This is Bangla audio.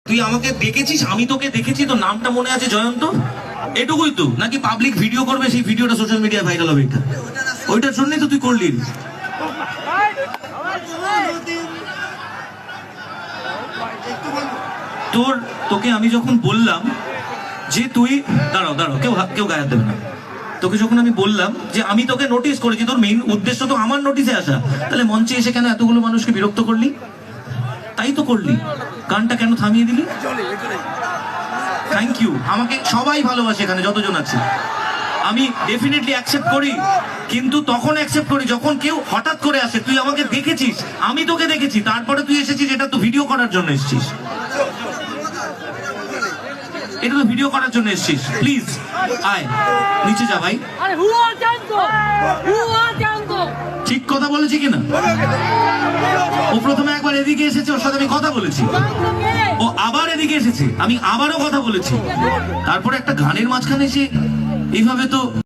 তুই আমাকে দেখেছিস, আমি তোকে দেখেছি, তো নামটা মনে আছে জয়ন্ত, এটুকুই তো? নাকি পাবলিক ভিডিও করবে, সেই ভিডিওটা সোশ্যাল মিডিয়ায় ভাইরাল হবে, এটা ওইটার জন্যই তো তুই করলি। তোকে আমি যখন বললাম যে তুই দাঁড়াও দাঁড়াও, কেউ গায়ে দেবে না, তোকে যখন আমি বললাম যে আমি তোকে নোটিস করেছি, তোর মেইন উদ্দেশ্য তো আমার নোটিসে আসা, তাহলে মঞ্চে এসে কেন এতগুলো মানুষকে বিরক্ত করলি? তাই তো করলি, গানটা কেন থামিয়ে দিলি? থ্যাংক ইউ, আমাকে সবাই ভালোবাসে এখানে যতজন আছে, আমি ডেফিনেটলি অ্যাকসেপ্ট করি, কিন্তু তখন অ্যাকসেপ্ট করি যখন কেউ হঠাৎ করে আসে। তুই আমাকে দেখেছিস, আমি তোকে দেখেছি, তারপরে তুই এসেছিস, এটা তো ভিডিও করার জন্য এসেছিস, এটা তো ভিডিও করার জন্য এসেছিস। প্লিজ আয়, নিচে যা ভাই। ঠিক কথা বলেছি কিনা? ও প্রথমে একবার এদিকে এসেছে, ওর সাথে আমি কথা বলেছি, ও আবার এদিকে এসেছে, আমি আবারও কথা বলেছি, তারপরে একটা গানের মাঝখানে এসে এইভাবে তো